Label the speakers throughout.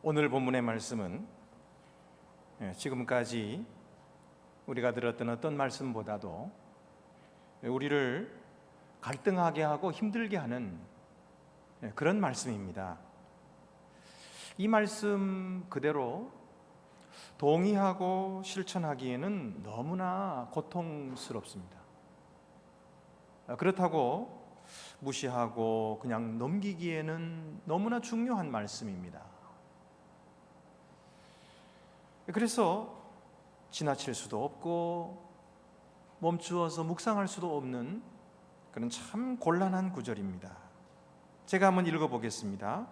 Speaker 1: 오늘 본문의 말씀은 지금까지 우리가 들었던 어떤 말씀보다도 우리를 갈등하게 하고 힘들게 하는 그런 말씀입니다. 이 말씀 그대로 동의하고 실천하기에는 너무나 고통스럽습니다. 그렇다고 무시하고 그냥 넘기기에는 너무나 중요한 말씀입니다. 그래서 지나칠 수도 없고 멈추어서 묵상할 수도 없는 그런 참 곤란한 구절입니다. 제가 한번 읽어보겠습니다.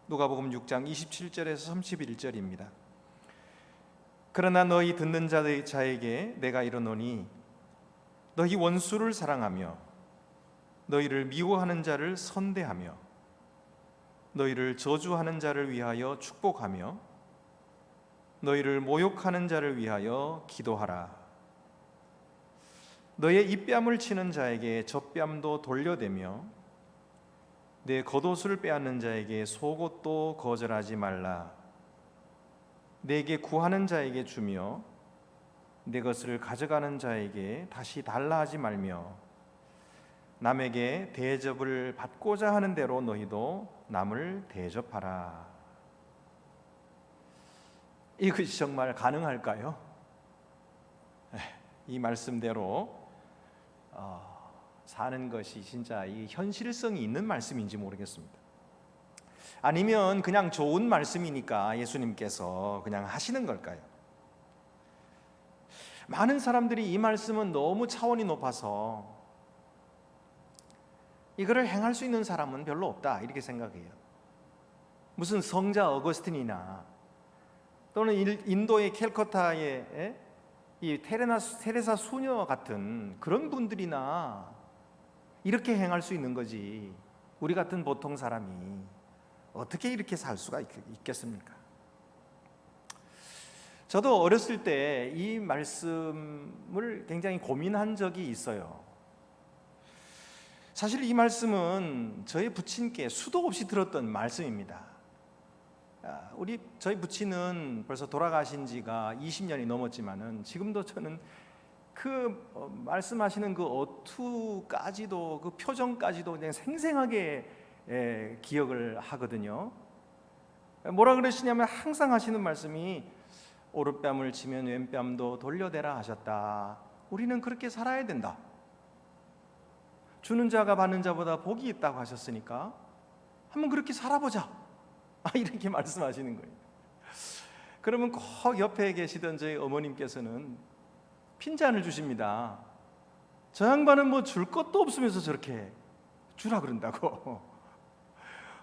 Speaker 1: 누가복음 6장 27절에서 31절입니다. 그러나 너희 듣는 자에게 내가 이르노니 너희 원수를 사랑하며 너희를 미워하는 자를 선대하며 너희를 저주하는 자를 위하여 축복하며 너희를 모욕하는 자를 위하여 기도하라. 너의 입뺨을 치는 자에게 젖뺨도 돌려대며 내 겉옷을 빼앗는 자에게 속옷도 거절하지 말라. 내게 구하는 자에게 주며 내 것을 가져가는 자에게 다시 달라 하지 말며 남에게 대접을 받고자 하는 대로 너희도 남을 대접하라. 이것이 정말 가능할까요? 이 말씀대로 사는 것이 진짜 이 현실성이 있는 말씀인지 모르겠습니다. 아니면 그냥 좋은 말씀이니까 예수님께서 그냥 하시는 걸까요? 많은 사람들이 이 말씀은 너무 차원이 높아서 이거를 행할 수 있는 사람은 별로 없다 이렇게 생각해요. 무슨 성자 어거스틴이나 또는 인도의 캘커타의 이 테레사 수녀 같은 그런 분들이나 이렇게 행할 수 있는 거지 우리 같은 보통 사람이 어떻게 이렇게 살 수가 있겠습니까? 저도 어렸을 때 이 말씀을 굉장히 고민한 적이 있어요. 사실 이 말씀은 저희 부친께 수도 없이 들었던 말씀입니다. 저희 부친은 벌써 돌아가신 지가 20년이 넘었지만은 지금도 저는 그 말씀하시는 그 어투까지도 그 표정까지도 그냥 생생하게 기억을 하거든요. 뭐라 그러시냐면 항상 하시는 말씀이 오른뺨을 치면 왼뺨도 돌려대라 하셨다. 우리는 그렇게 살아야 된다. 주는 자가 받는 자보다 복이 있다고 하셨으니까 한번 그렇게 살아보자. 이렇게 말씀하시는 거예요. 그러면 꼭 옆에 계시던 저희 어머님께서는 핀잔을 주십니다. 저 양반은 뭐 줄 것도 없으면서 저렇게 주라 그런다고.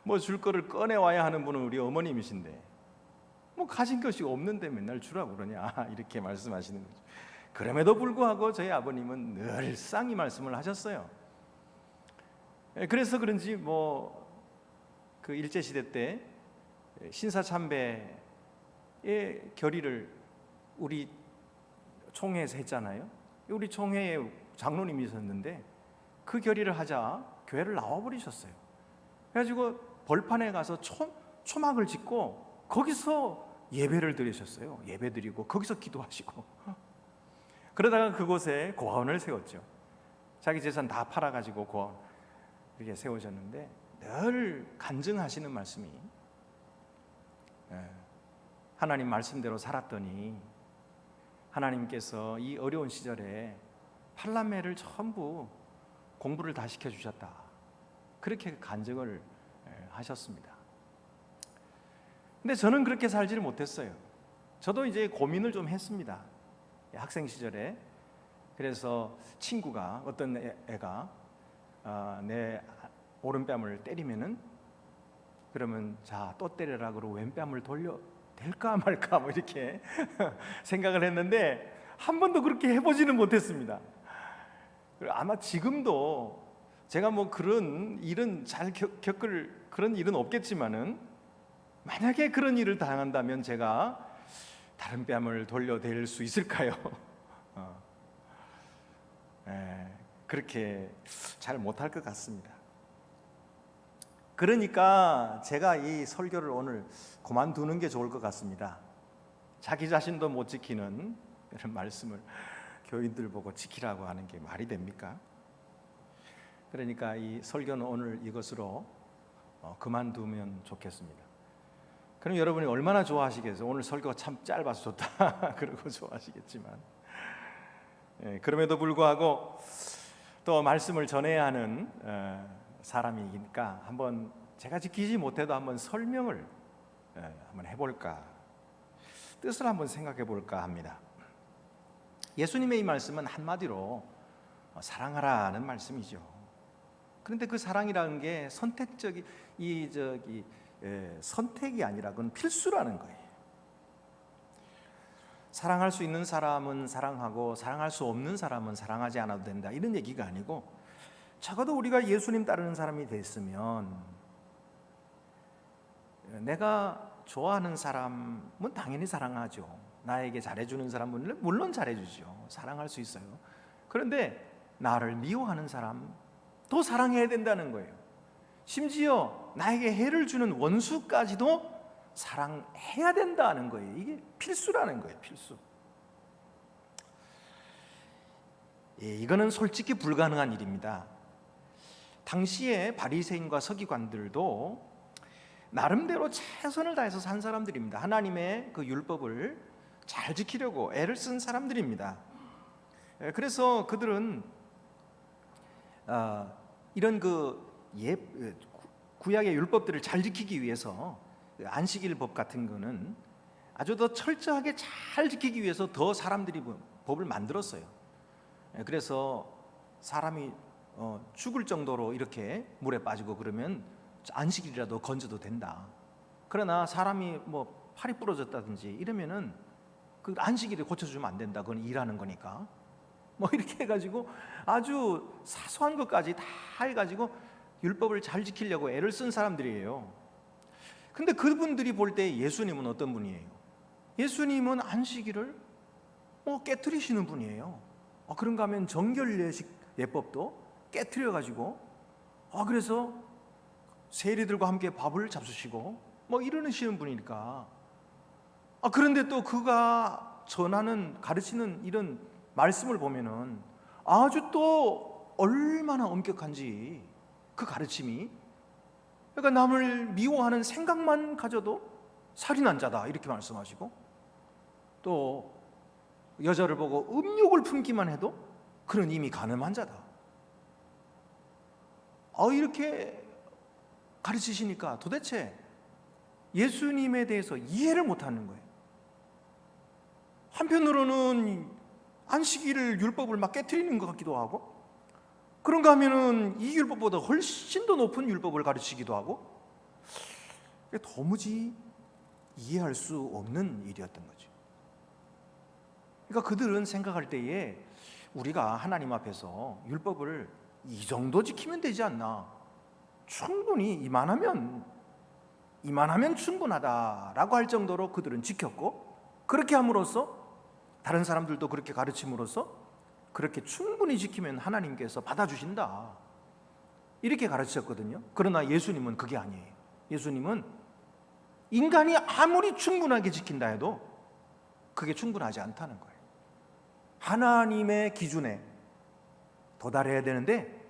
Speaker 1: 뭐 줄 거를 꺼내와야 하는 분은 우리 어머님이신데 뭐 가진 것이 없는데 맨날 주라고 그러냐 이렇게 말씀하시는 거죠. 그럼에도 불구하고 저희 아버님은 늘상 이 말씀을 하셨어요. 그래서 그런지 뭐 그 일제시대 때 신사참배의 결의를 우리 총회에서 했잖아요. 우리 총회에 장로님이 있었는데 그 결의를 하자 교회를 나와버리셨어요. 그래가지고 벌판에 가서 초막을 짓고 거기서 예배를 드리셨어요. 예배 드리고 거기서 기도하시고 그러다가 그곳에 고아원을 세웠죠. 자기 재산 다 팔아가지고 고아원 이렇게 세우셨는데 늘 간증하시는 말씀이 하나님 말씀대로 살았더니 하나님께서 이 어려운 시절에 팔남매를 전부 공부를 다 시켜주셨다. 그렇게 간증을 하셨습니다. 근데 저는 그렇게 살지를 못했어요. 저도 이제 고민을 좀 했습니다. 학생 시절에. 그래서 친구가 어떤 애가 내 오른뺨을 때리면은 그러면 자 또 때려라 그러고 왼뺨을 돌려 될까 말까 뭐 이렇게 생각을 했는데 한 번도 그렇게 해보지는 못했습니다. 아마 지금도 제가 뭐 그런 일은 잘 겪을 그런 일은 없겠지만은 만약에 그런 일을 당한다면 제가 다른 뺨을 돌려댈 수 있을까요? 그렇게 잘 못할 것 같습니다. 그러니까 제가 이 설교를 오늘 그만두는 게 좋을 것 같습니다. 자기 자신도 못 지키는 그런 말씀을 교인들 보고 지키라고 하는 게 말이 됩니까? 그러니까 이 설교는 오늘 이것으로 그만두면 좋겠습니다. 그럼 여러분이 얼마나 좋아하시겠어요? 오늘 설교가 참 짧아서 좋다 그러고 좋아하시겠지만, 그럼에도 불구하고 또 말씀을 전해야 하는 사람이니까 한번 제가 지키지 못해도 한번 설명을 한번 해볼까, 뜻을 한번 생각해 볼까 합니다. 예수님의 이 말씀은 한마디로 사랑하라는 말씀이죠. 그런데 그 사랑이라는 게 선택적인 선택이 아니라 그건 필수라는 거예요. 사랑할 수 있는 사람은 사랑하고 사랑할 수 없는 사람은 사랑하지 않아도 된다, 이런 얘기가 아니고, 적어도 우리가 예수님 따르는 사람이 됐으면 내가 좋아하는 사람은 당연히 사랑하죠. 나에게 잘해주는 사람은 물론 잘해주죠. 사랑할 수 있어요. 그런데 나를 미워하는 사람도 사랑해야 된다는 거예요. 심지어 나에게 해를 주는 원수까지도 사랑해야 된다는 거예요. 이게 필수라는 거예요. 필수. 이거는 솔직히 불가능한 일입니다. 당시에 바리새인과 서기관들도 나름대로 최선을 다해서 산 사람들입니다. 하나님의 그 율법을 잘 지키려고 애를 쓴 사람들입니다. 그래서 그들은 이런 구약의 율법들을 잘 지키기 위해서 안식일법 같은 거는 아주 더 철저하게 잘 지키기 위해서 더 사람들이 법을 만들었어요. 그래서 사람이 죽을 정도로 이렇게 물에 빠지고 그러면 안식일이라도 건져도 된다. 그러나 사람이 팔이 부러졌다든지 이러면은 그 안식일에 고쳐주면 안 된다. 그건 일하는 거니까. 이렇게 해가지고 아주 사소한 것까지 다 해가지고 율법을 잘 지키려고 애를 쓴 사람들이에요. 근데 그분들이 볼 때 예수님은 어떤 분이에요? 예수님은 안식일을 깨트리시는 분이에요. 그런가 하면 정결례식 예법도 깨트려가지고 그래서 세리들과 함께 밥을 잡수시고 이러시는 분이니까. 그런데 또 그가 전하는, 가르치는 이런 말씀을 보면은 아주 또 얼마나 엄격한지, 그 가르침이. 그러니까 남을 미워하는 생각만 가져도 살인한 자다, 이렇게 말씀하시고, 또 여자를 보고 음욕을 품기만 해도 그는 이미 간음한 자다, 이렇게 가르치시니까 도대체 예수님에 대해서 이해를 못하는 거예요. 한편으로는 안식일을, 율법을 막 깨트리는 것 같기도 하고, 그런가 하면은 이 율법보다 훨씬 더 높은 율법을 가르치기도 하고, 도무지 이해할 수 없는 일이었던 거죠. 그러니까 그들은 생각할 때에 우리가 하나님 앞에서 율법을 이 정도 지키면 되지 않나, 충분히 이만하면 충분하다라고 할 정도로 그들은 지켰고, 그렇게 함으로써 다른 사람들도 그렇게 가르침으로써 그렇게 충분히 지키면 하나님께서 받아주신다, 이렇게 가르치셨거든요. 그러나 예수님은 그게 아니에요. 예수님은 인간이 아무리 충분하게 지킨다 해도 그게 충분하지 않다는 거예요. 하나님의 기준에 도달해야 되는데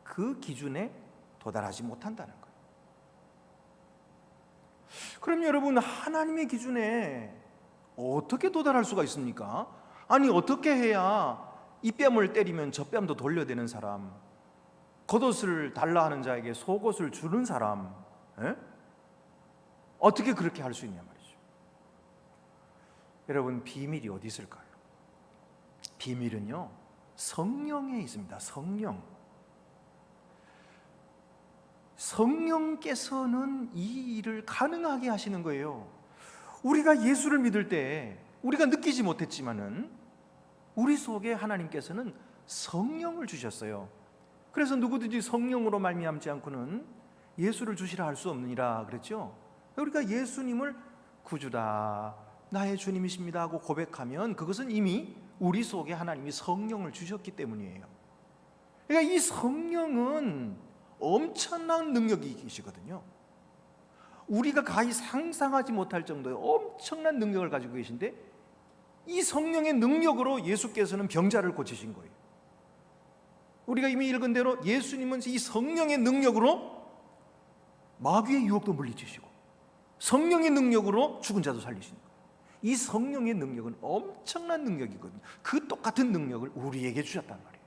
Speaker 1: 그 기준에 도달하지 못한다는 거예요. 그럼 여러분, 하나님의 기준에 어떻게 도달할 수가 있습니까? 아니, 어떻게 해야 이 뺨을 때리면 저 뺨도 돌려대는 사람, 겉옷을 달라 하는 자에게 속옷을 주는 사람, 어떻게 그렇게 할 수 있냐 말이죠. 여러분, 비밀이 어디 있을까요? 비밀은요, 성령에 있습니다. 성령께서는 이 일을 가능하게 하시는 거예요. 우리가 예수를 믿을 때 우리가 느끼지 못했지만은 우리 속에 하나님께서는 성령을 주셨어요. 그래서 누구든지 성령으로 말미암지 않고는 예수를 주시라 할 수 없느니라 그랬죠. 우리가 예수님을 구주다, 나의 주님이십니다 하고 고백하면 그것은 이미 우리 속에 하나님이 성령을 주셨기 때문이에요. 그러니까 이 성령은 엄청난 능력이 계시거든요. 우리가 가히 상상하지 못할 정도의 엄청난 능력을 가지고 계신데, 이 성령의 능력으로 예수께서는 병자를 고치신 거예요. 우리가 이미 읽은 대로 예수님은 이 성령의 능력으로 마귀의 유혹도 물리치시고 성령의 능력으로 죽은 자도 살리시는 거예요. 이 성령의 능력은 엄청난 능력이거든요. 그 똑같은 능력을 우리에게 주셨단 말이에요.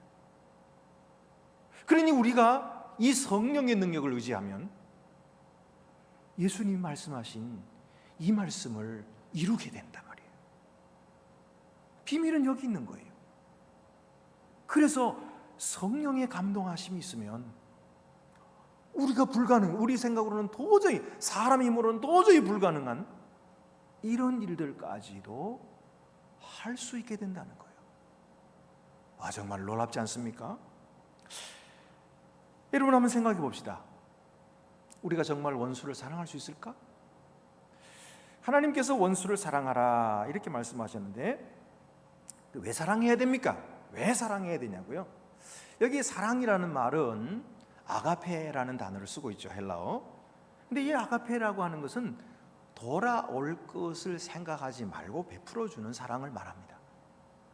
Speaker 1: 그러니 우리가 이 성령의 능력을 의지하면 예수님이 말씀하신 이 말씀을 이루게 된단 말이에요. 비밀은 여기 있는 거예요. 그래서 성령의 감동하심이 있으면 우리가 우리 생각으로는 도저히, 사람 힘으로는 도저히 불가능한 이런 일들까지도 할 수 있게 된다는 거예요. 정말 놀랍지 않습니까? 여러분, 한번 생각해 봅시다. 우리가 정말 원수를 사랑할 수 있을까? 하나님께서 원수를 사랑하라 이렇게 말씀하셨는데, 왜 사랑해야 됩니까? 왜 사랑해야 되냐고요? 여기 사랑이라는 말은 아가페라는 단어를 쓰고 있죠, 헬라어. 근데 이 아가페라고 하는 것은 돌아올 것을 생각하지 말고 베풀어주는 사랑을 말합니다.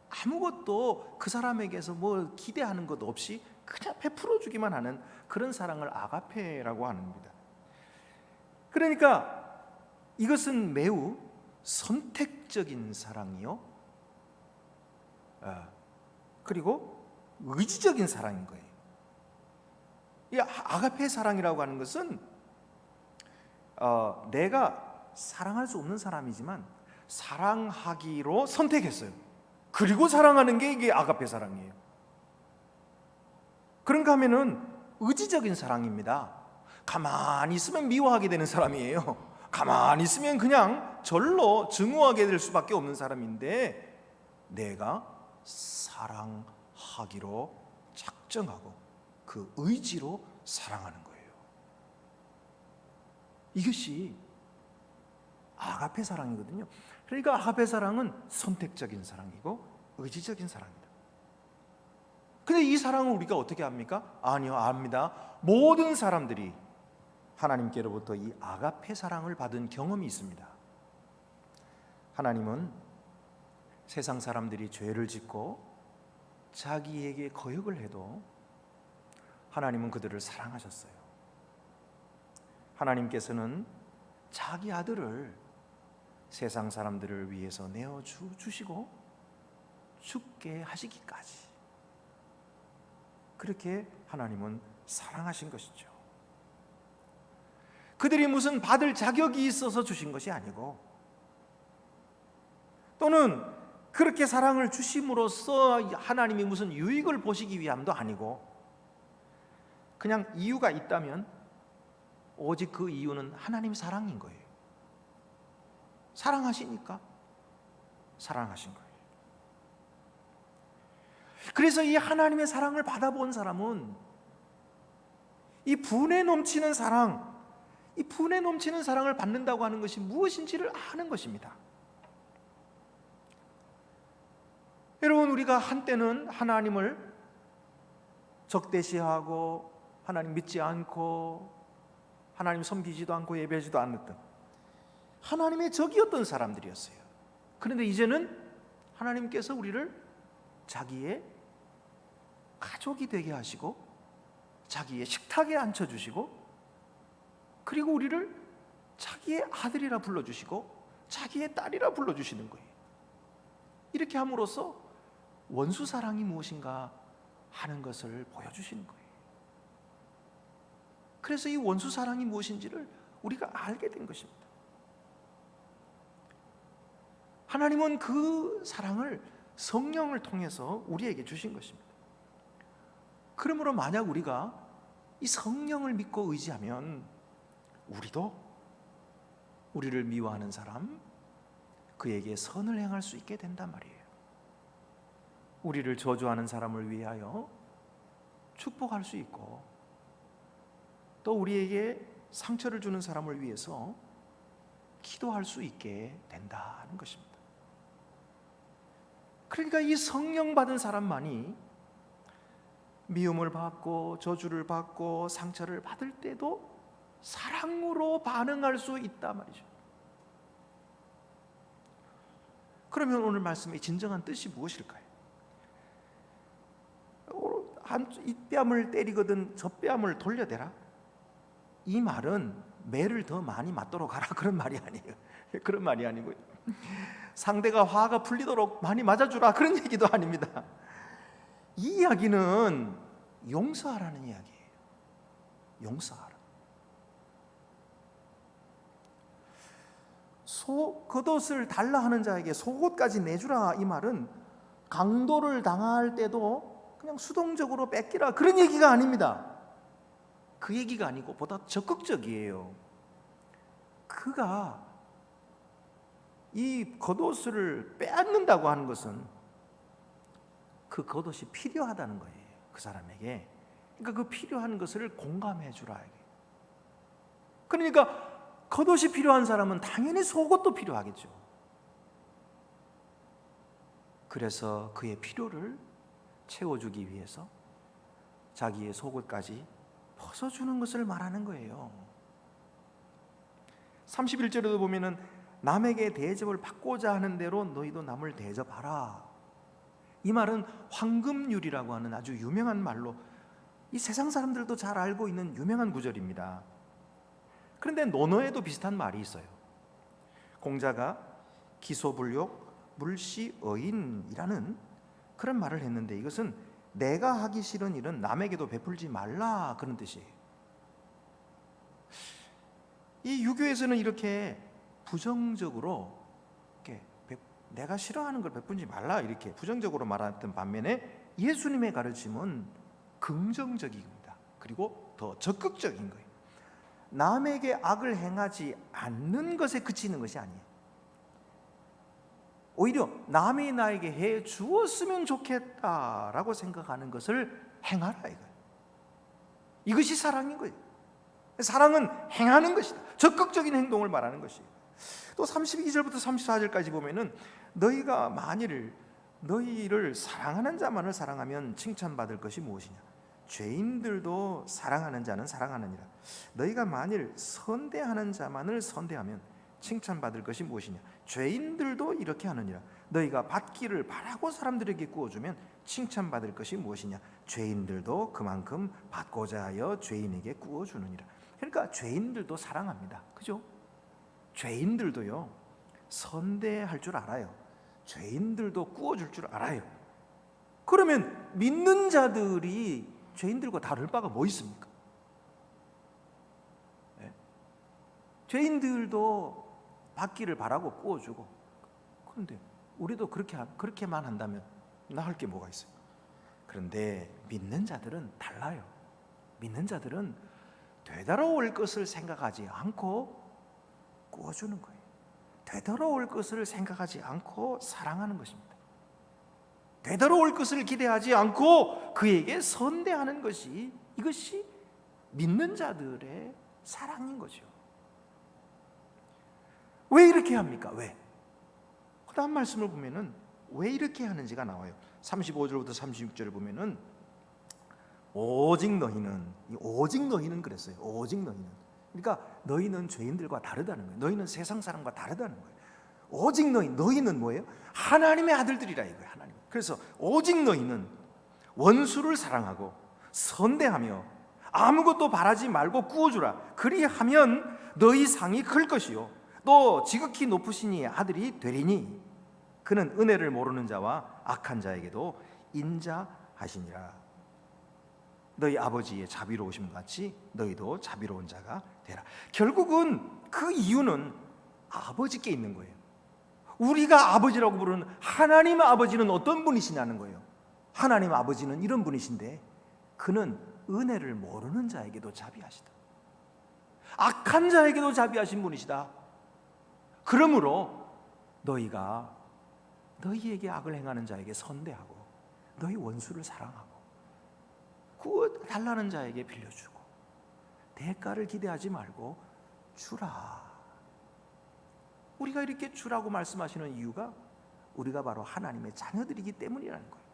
Speaker 1: 아무것도 그 사람에게서 뭐 기대하는 것 없이 그냥 베풀어주기만 하는 그런 사랑을 아가페라고 합니다. 그러니까 이것은 매우 선택적인 사랑이요, 그리고 의지적인 사랑인 거예요. 이 아가페 사랑이라고 하는 것은 내가 사랑할 수 없는 사람이지만 사랑하기로 선택했어요. 그리고 사랑하는 게 이게 아가페 사랑이에요. 그런가 하면은 의지적인 사랑입니다. 가만히 있으면 미워하게 되는 사람이에요. 가만히 있으면 그냥 절로 증오하게 될 수밖에 없는 사람인데, 내가 사랑하기로 작정하고 그 의지로 사랑하는 거예요. 이것이 아가페 사랑이거든요. 그러니까 아가페 사랑은 선택적인 사랑이고 의지적인 사랑입니다. 근데 이 사랑을 우리가 어떻게 합니까? 아니요, 압니다. 모든 사람들이 하나님께로부터 이 아가페 사랑을 받은 경험이 있습니다. 하나님은 세상 사람들이 죄를 짓고 자기에게 거역을 해도 하나님은 그들을 사랑하셨어요. 하나님께서는 자기 아들을 세상 사람들을 위해서 내어 주시고 죽게 하시기까지 그렇게 하나님은 사랑하신 것이죠. 그들이 무슨 받을 자격이 있어서 주신 것이 아니고, 또는 그렇게 사랑을 주심으로써 하나님이 무슨 유익을 보시기 위함도 아니고, 그냥 이유가 있다면 오직 그 이유는 하나님 사랑인 거예요. 사랑하시니까 사랑하신 거예요. 그래서 이 하나님의 사랑을 받아본 사람은 이 분에 넘치는 사랑, 이 분에 넘치는 사랑을 받는다고 하는 것이 무엇인지를 아는 것입니다. 여러분, 우리가 한때는 하나님을 적대시하고 하나님 믿지 않고 하나님 섬기지도 않고 예배하지도 않았던 하나님의 적이었던 사람들이었어요. 그런데 이제는 하나님께서 우리를 자기의 가족이 되게 하시고 자기의 식탁에 앉혀주시고, 그리고 우리를 자기의 아들이라 불러주시고 자기의 딸이라 불러주시는 거예요. 이렇게 함으로써 원수 사랑이 무엇인가 하는 것을 보여주시는 거예요. 그래서 이 원수 사랑이 무엇인지를 우리가 알게 된 것입니다. 하나님은 그 사랑을 성령을 통해서 우리에게 주신 것입니다. 그러므로 만약 우리가 이 성령을 믿고 의지하면 우리도 우리를 미워하는 사람, 그에게 선을 행할 수 있게 된단 말이에요. 우리를 저주하는 사람을 위하여 축복할 수 있고, 또 우리에게 상처를 주는 사람을 위해서 기도할 수 있게 된다는 것입니다. 그러니까 이 성령 받은 사람만이 미움을 받고 저주를 받고 상처를 받을 때도 사랑으로 반응할 수 있다 말이죠. 그러면 오늘 말씀의 진정한 뜻이 무엇일까요? 이 뺨을 때리거든 저 뺨을 돌려대라, 이 말은 매를 더 많이 맞도록 하라 그런 말이 아니에요. 그런 말이 아니고요. 상대가 화가 풀리도록 많이 맞아주라 그런 얘기도 아닙니다. 이 이야기는 용서하라는 이야기예요. 용서하라. 겉옷을 달라 하는 자에게 속옷까지 내주라, 이 말은 강도를 당할 때도 그냥 수동적으로 뺏기라 그런 얘기가 아닙니다. 그 얘기가 아니고 보다 적극적이에요. 그가 이 겉옷을 빼앗는다고 하는 것은 그 겉옷이 필요하다는 거예요. 그 사람에게. 그러니까 그 필요한 것을 공감해 주라. 그러니까 겉옷이 필요한 사람은 당연히 속옷도 필요하겠죠. 그래서 그의 필요를 채워주기 위해서 자기의 속옷까지 벗어주는 것을 말하는 거예요. 31절에도 보면은 남에게 대접을 받고자 하는 대로 너희도 남을 대접하라. 이 말은 황금률이라고 하는 아주 유명한 말로 이 세상 사람들도 잘 알고 있는 유명한 구절입니다. 그런데 논어에도 비슷한 말이 있어요. 공자가 기소불욕 물시어인이라는 그런 말을 했는데, 이것은 내가 하기 싫은 일은 남에게도 베풀지 말라 그런 뜻이에요. 이 유교에서는 이렇게 부정적으로 이렇게 내가 싫어하는 걸 베풀지 말라 이렇게 부정적으로 말했던 반면에 예수님의 가르침은 긍정적입니다. 그리고 더 적극적인 거예요. 남에게 악을 행하지 않는 것에 그치는 것이 아니에요. 오히려 남이 나에게 해 주었으면 좋겠다라고 생각하는 것을 행하라 이거예요. 이것이 사랑인 거예요. 사랑은 행하는 것이다. 적극적인 행동을 말하는 것이에요. 또 32절부터 34절까지 보면은 너희가 만일 너희를 사랑하는 자만을 사랑하면 칭찬받을 것이 무엇이냐? 죄인들도 사랑하는 자는 사랑하느니라. 너희가 만일 선대하는 자만을 선대하면 칭찬받을 것이 무엇이냐? 죄인들도 이렇게 하느니라. 너희가 받기를 바라고 사람들에게 구워주면 칭찬받을 것이 무엇이냐? 죄인들도 그만큼 받고자 하여 죄인에게 구워주느니라. 그러니까 죄인들도 사랑합니다. 그죠? 죄인들도요 선대할 줄 알아요. 죄인들도 구워줄 줄 알아요. 그러면 믿는 자들이 죄인들과 다를 바가 뭐 있습니까? 네? 죄인들도 받기를 바라고 구워주고, 그런데 우리도 그렇게만 한다면 나을 게 뭐가 있어요? 그런데 믿는 자들은 달라요. 믿는 자들은 되돌아올 것을 생각하지 않고 구워주는 거예요. 되돌아올 것을 생각하지 않고 사랑하는 것입니다. 되돌아올 것을 기대하지 않고 그에게 선대하는 것이, 이것이 믿는 자들의 사랑인 거죠. 왜 이렇게 합니까? 왜? 그 다음 말씀을 보면은 왜 이렇게 하는지가 나와요. 35절부터 36절을 보면은 오직 너희는 그랬어요. 오직 너희는. 그러니까 너희는 죄인들과 다르다는 거예요. 너희는 세상 사람과 다르다는 거예요. 오직 너희는 뭐예요? 하나님의 아들들이라 이거예요. 하나님. 그래서 오직 너희는 원수를 사랑하고 선대하며 아무것도 바라지 말고 구워주라. 그리하면 너희 상이 클 것이요 또 지극히 높으시니 아들이 되리니 그는 은혜를 모르는 자와 악한 자에게도 인자하시니라. 너희 아버지의 자비로우심 같이 너희도 자비로운 자가 되라. 결국은 그 이유는 아버지께 있는 거예요. 우리가 아버지라고 부르는 하나님 아버지는 어떤 분이시냐는 거예요. 하나님 아버지는 이런 분이신데 그는 은혜를 모르는 자에게도 자비하시다. 악한 자에게도 자비하신 분이시다. 그러므로 너희가 너희에게 악을 행하는 자에게 선대하고 너희 원수를 사랑하고 구워달라는 자에게 빌려주고 대가를 기대하지 말고 주라. 우리가 이렇게 주라고 말씀하시는 이유가 우리가 바로 하나님의 자녀들이기 때문이라는 거예요.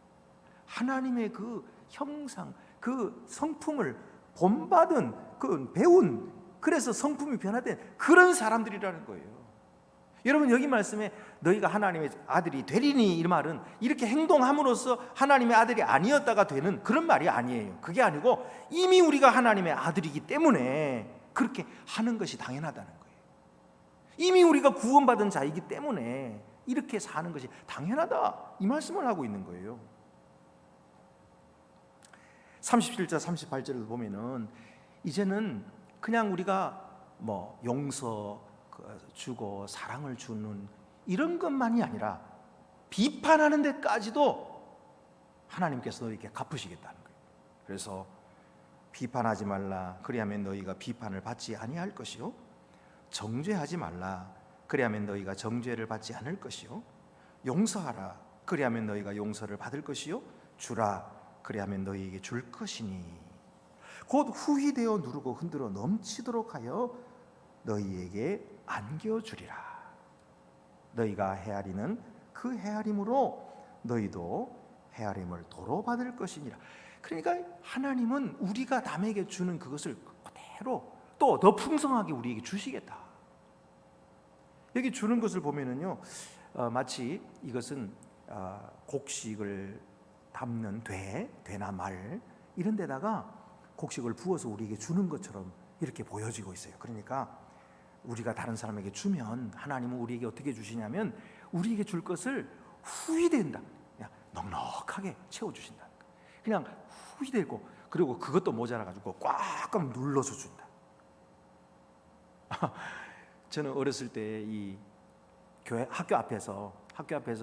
Speaker 1: 하나님의 그 형상, 그 성품을 본받은, 그 배운, 그래서 성품이 변화된 그런 사람들이라는 거예요. 여러분, 여기 말씀에 너희가 하나님의 아들이 되리니, 이 말은 이렇게 행동함으로써 하나님의 아들이 아니었다가 되는 그런 말이 아니에요. 그게 아니고 이미 우리가 하나님의 아들이기 때문에 그렇게 하는 것이 당연하다는 거예요. 이미 우리가 구원받은 자이기 때문에 이렇게 사는 것이 당연하다, 이 말씀을 하고 있는 거예요. 37절 38절을 보면은 이제는 그냥 우리가 뭐 용서 주고 사랑을 주는 이런 것만이 아니라 비판하는 데까지도 하나님께서 너희에게 갚으시겠다는 거예요. 그래서 비판하지 말라, 그리하면 너희가 비판을 받지 아니할 것이요, 정죄하지 말라, 그리하면 너희가 정죄를 받지 않을 것이요, 용서하라, 그리하면 너희가 용서를 받을 것이요, 주라, 그리하면 너희에게 줄 것이니 곧 후히되어 누르고 흔들어 넘치도록 하여 너희에게 안겨주리라. 너희가 헤아리는 그 헤아림으로 너희도 헤아림을 도로 받을 것이니라. 그러니까 하나님은 우리가 남에게 주는 그것을 그대로 또 더 풍성하게 우리에게 주시겠다. 여기 주는 것을 보면은요, 마치 이것은 곡식을 담는 되나 말 이런 데다가 곡식을 부어서 우리에게 주는 것처럼 이렇게 보여지고 있어요. 그러니까 우리가 다른 사람에게 주면 하나님은 우리에게 어떻게 주시냐면 우리에게 줄 것을 후히된다, 그냥 넉넉하게 채워주신다. 그냥 후히되고, 그리고 그것도 모자라가지고 꽉꽉 눌러서 준다. 저는 어렸을 때 이 교회 학교 앞에서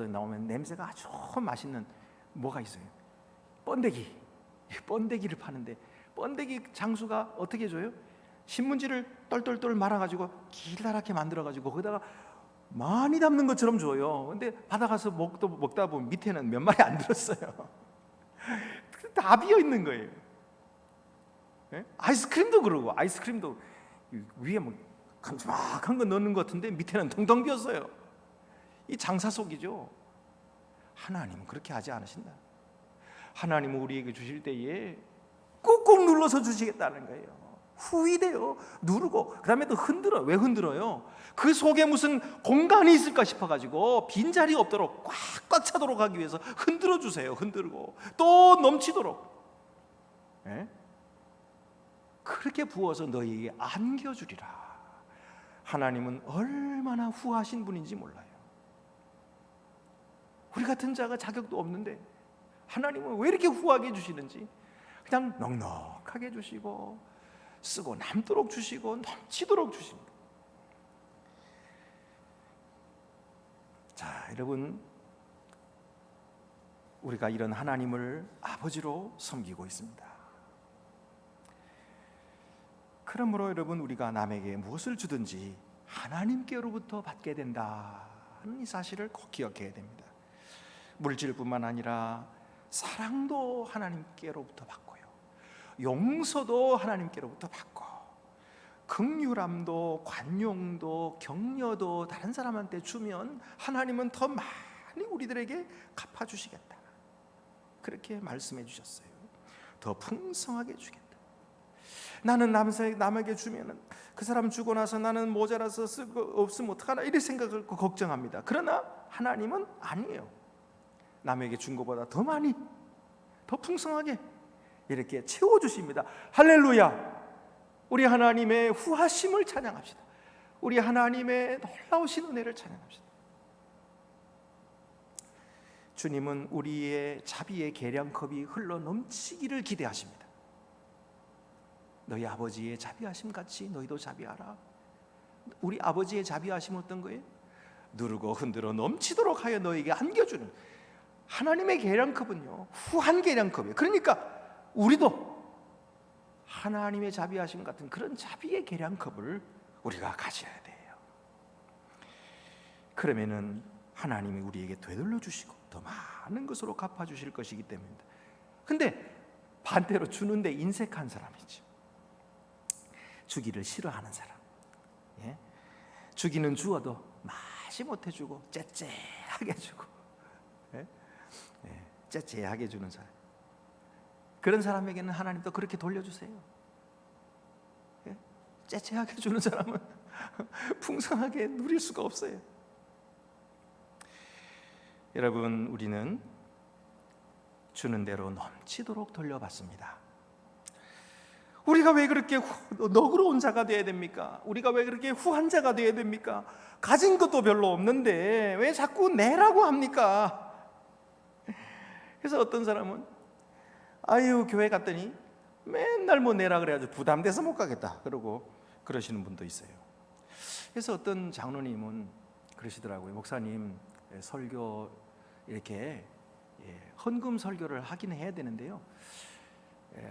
Speaker 1: 나오면 냄새가 아주 맛있는 뭐가 있어요. 번데기를 파는데 번데기 장수가 어떻게 줘요? 신문지를 똘똘똘 말아가지고 길다랗게 만들어가지고 거기다가 많이 담는 것처럼 줘요. 근데 받아가서 먹다 보면 밑에는 몇 마리 안 들었어요. 다 비어 있는 거예요. 네? 아이스크림도 그러고, 아이스크림도 위에 뭐 큼지막한 거 넣는 것 같은데 밑에는 텅텅 비었어요. 이 장사 속이죠. 하나님은 그렇게 하지 않으신다. 하나님은 우리에게 주실 때에 꾹꾹 눌러서 주시겠다는 거예요. 후히돼요. 누르고 그 다음에 또 흔들어요. 왜 흔들어요? 그 속에 무슨 공간이 있을까 싶어가지고 빈자리 없도록 꽉꽉 차도록 하기 위해서 흔들어 주세요. 흔들고 또 넘치도록, 네? 그렇게 부어서 너희에게 안겨주리라. 하나님은 얼마나 후하신 분인지 몰라요. 우리 같은 자가 자격도 없는데 하나님은 왜 이렇게 후하게 주시는지, 그냥 넉넉하게 주시고 쓰고 남도록 주시고 넘치도록 주십니다. 자, 여러분, 우리가 이런 하나님을 아버지로 섬기고 있습니다. 그러므로 여러분, 우리가 남에게 무엇을 주든지 하나님께로부터 받게 된다는 이 사실을 꼭 기억해야 됩니다. 물질뿐만 아니라 사랑도 하나님께로부터 받고요, 용서도 하나님께로부터 받고, 긍휼함도 관용도 격려도 다른 사람한테 주면 하나님은 더 많이 우리들에게 갚아주시겠다, 그렇게 말씀해 주셨어요. 더 풍성하게 주겠다. 나는 남에게 주면은 그 사람 주고 나서 나는 모자라서 쓰고 없으면 어떡하나 이런 생각을 걱정합니다. 그러나 하나님은 아니에요. 남에게 준 것보다 더 많이, 더 풍성하게 이렇게 채워주십니다. 할렐루야! 우리 하나님의 후하심을 찬양합시다. 우리 하나님의 놀라우신 은혜를 찬양합시다. 주님은 우리의 자비의 계량컵이 흘러 넘치기를 기대하십니다. 너희 아버지의 자비하심 같이 너희도 자비하라. 우리 아버지의 자비하심은 어떤 거예요? 누르고 흔들어 넘치도록 하여 너희에게 안겨주는, 하나님의 계량컵은요 후한 계량컵이에요. 그러니까 우리도 하나님의 자비하심 같은 그런 자비의 계량컵을 우리가 가져야 돼요. 그러면은 하나님이 우리에게 되돌려 주시고 더 많은 것으로 갚아 주실 것이기 때문입니다. 근데 반대로 주는데 인색한 사람이죠. 주기를 싫어하는 사람, 예? 주기는 주어도 마지 못해 주고 째째하게 주고, 예? 예, 째째하게 주는 사람, 그런 사람에게는 하나님도 그렇게 돌려주세요. 예? 째째하게 주는 사람은 풍성하게 누릴 수가 없어요. 여러분, 우리는 주는 대로 넘치도록 돌려받습니다. 우리가 왜 그렇게 너그러운 자가 되어야 됩니까? 우리가 왜 그렇게 후한 자가 되어야 됩니까? 가진 것도 별로 없는데 왜 자꾸 내라고 합니까? 그래서 어떤 사람은 아유, 교회 갔더니 맨날 뭐 내라 그래가지고 부담돼서 못 가겠다 그러고 그러시는 분도 있어요. 그래서 어떤 장로님은 그러시더라고요. 목사님, 설교 이렇게 헌금 설교를 하긴 해야 되는데요,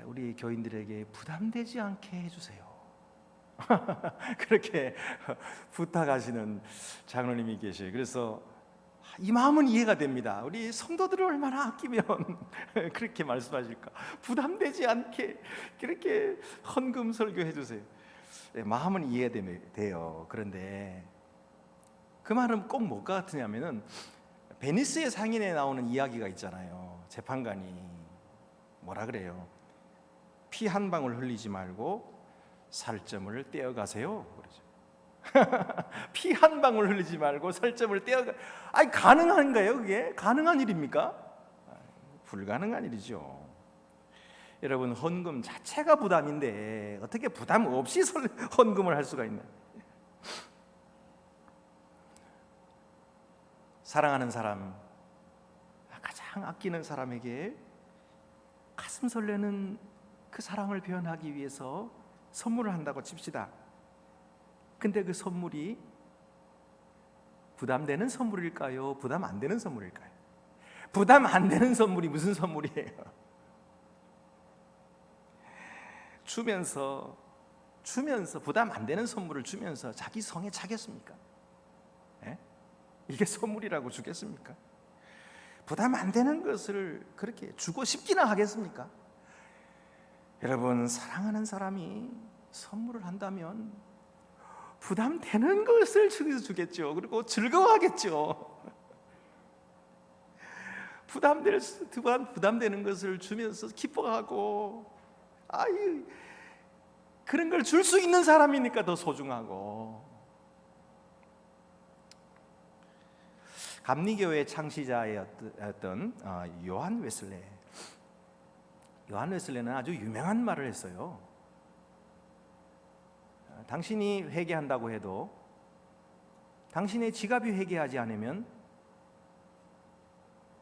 Speaker 1: 우리 교인들에게 부담되지 않게 해주세요. 그렇게 부탁하시는 장로님이 계셔요. 그래서 이 마음은 이해가 됩니다. 우리 성도들을 얼마나 아끼면 그렇게 말씀하실까? 부담되지 않게 그렇게 헌금 설교해 주세요. 마음은 이해돼요. 그런데 그 말은 꼭 뭐가 같으냐면은 베니스의 상인에 나오는 이야기가 있잖아요. 재판관이 뭐라 그래요? 피 한 방울 흘리지 말고 살점을 떼어가세요. 그러죠. 피 한 방울 흘리지 말고 살점을 떼어가. 아니, 가능한가요? 그게 가능한 일입니까? 불가능한 일이죠. 여러분, 헌금 자체가 부담인데 어떻게 부담 없이 헌금을 할 수가 있나요? 사랑하는 사람, 가장 아끼는 사람에게 가슴 설레는 그 사랑을 표현하기 위해서 선물을 한다고 칩시다. 근데 그 선물이 부담되는 선물일까요? 부담 안 되는 선물일까요? 부담 안 되는 선물이 무슨 선물이에요? 주면서 부담 안 되는 선물을 주면서 자기 성에 차겠습니까? 이게 선물이라고 주겠습니까? 부담 안 되는 것을 그렇게 주고 싶기나 하겠습니까? 여러분, 사랑하는 사람이 선물을 한다면 부담되는 것을 주겠죠. 그리고 즐거워하겠죠. 부담되는 것을 주면서 기뻐하고, 아유, 그런 걸 줄 수 있는 사람이니까 더 소중하고. 감리교회 창시자였던 요한 웨슬레는 아주 유명한 말을 했어요. 당신이 회개한다고 해도 당신의 지갑이 회개하지 않으면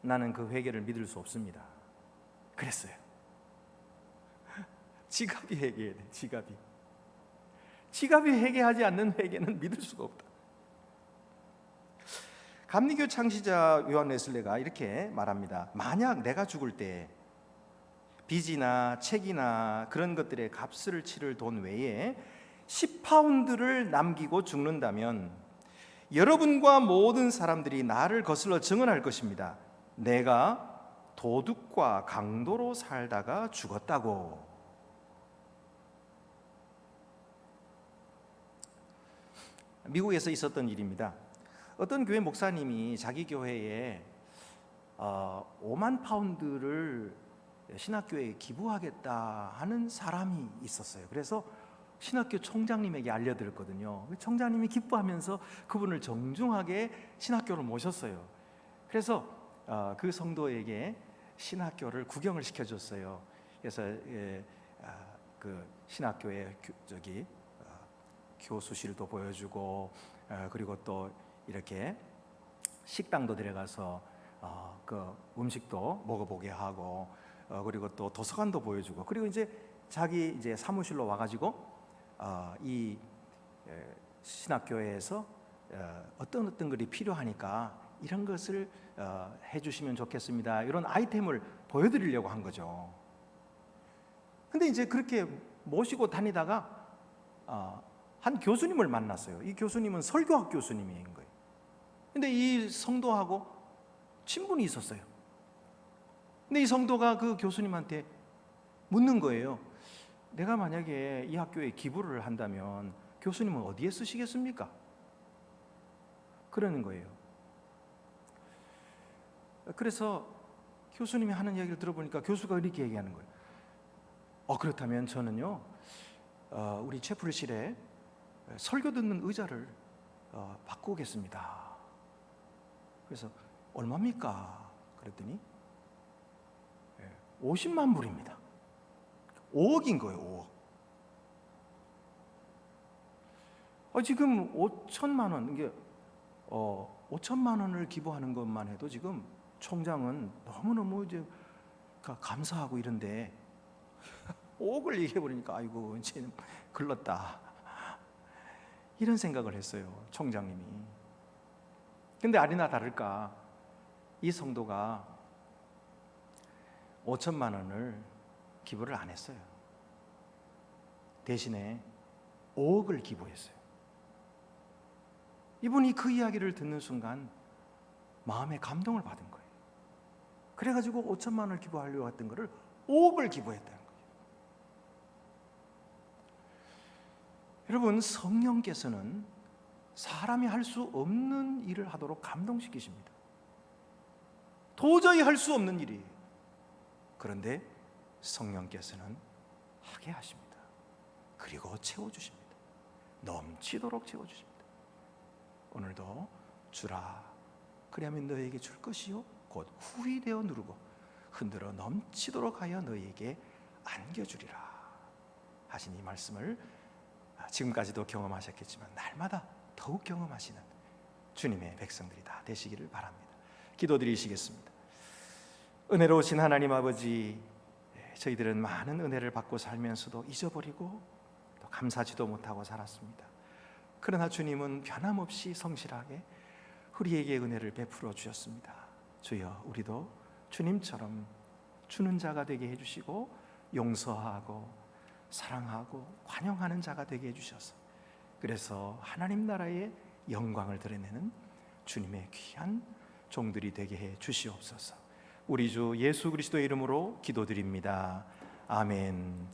Speaker 1: 나는 그 회개를 믿을 수 없습니다. 그랬어요. 지갑이 회개해야 돼. 지갑이 회개하지 않는 회개는 믿을 수가 없다. 감리교 창시자 요한 웨슬레가 이렇게 말합니다. 만약 내가 죽을 때 빚이나 책이나 그런 것들의 값을 치를 돈 외에 10파운드를 남기고 죽는다면 여러분과 모든 사람들이 나를 거슬러 증언할 것입니다. 내가 도둑과 강도로 살다가 죽었다고. 미국에서 있었던 일입니다. 어떤 교회 목사님이 자기 교회에 5만 파운드를 신학교에 기부하겠다 하는 사람이 있었어요. 그래서 신학교 총장님에게 알려드렸거든요. 총장님이 기뻐하면서 그분을 정중하게 신학교로 모셨어요. 그래서 그 성도에게 신학교를 구경을 시켜줬어요. 그래서 그 신학교의 교수실도 보여주고, 그리고 또 이렇게 식당도 데려가서 그 음식도 먹어보게 하고, 그리고 또 도서관도 보여주고, 그리고 이제 자기 이제 사무실로 와가지고 이 신학교에서 어떤 것이 필요하니까 이런 것을 해주시면 좋겠습니다. 이런 아이템을 보여드리려고 한 거죠. 근데 이제 그렇게 모시고 다니다가 한 교수님을 만났어요. 이 교수님은 설교학 교수님인 거예요. 근데 이 성도하고 친분이 있었어요. 근데 이 성도가 그 교수님한테 묻는 거예요. 내가 만약에 이 학교에 기부를 한다면 교수님은 어디에 쓰시겠습니까? 그러는 거예요. 그래서 교수님이 하는 얘기를 들어보니까 교수가 이렇게 얘기하는 거예요. 그렇다면 저는요, 우리 채플실에 설교 듣는 의자를 바꾸겠습니다. 그래서 얼마입니까? 그랬더니 50만 불입니다. 5억인 거예요. 5억. 지금 5천만 원, 이게 5천만 원을 기부하는 것만 해도 지금 총장은 너무너무 이제 감사하고 이런데 5억을 얘기해 버리니까 아이고 이제는 글렀다, 이런 생각을 했어요, 총장님이. 근데 아니나 다를까 이 성도가 5천만 원을 기부를 안 했어요. 대신에 5억을 기부했어요. 이분이 그 이야기를 듣는 순간 마음에 감동을 받은 거예요. 그래가지고 5천만 원을 기부하려고 했던 거를 5억을 기부했다는 거예요. 여러분, 성령께서는 사람이 할 수 없는 일을 하도록 감동시키십니다. 도저히 할 수 없는 일이에요. 그런데 성령께서는 하게 하십니다. 그리고 채워주십니다. 넘치도록 채워주십니다. 오늘도 주라, 그리하면 너에게 줄 것이요 곧 후히되어 누르고 흔들어 넘치도록 하여 너에게 안겨주리라 하신 이 말씀을 지금까지도 경험하셨겠지만 날마다 더욱 경험하시는 주님의 백성들이 다 되시기를 바랍니다. 기도드리시겠습니다. 은혜로우신 하나님 아버지, 저희들은 많은 은혜를 받고 살면서도 잊어버리고 또 감사하지도 못하고 살았습니다. 그러나 주님은 변함없이 성실하게 우리에게 은혜를 베풀어 주셨습니다. 주여, 우리도 주님처럼 주는 자가 되게 해주시고 용서하고 사랑하고 관용하는 자가 되게 해주셔서, 그래서 하나님 나라의 영광을 드러내는 주님의 귀한 종들이 되게 해 주시옵소서. 우리 주 예수 그리스도의 이름으로 기도드립니다. 아멘.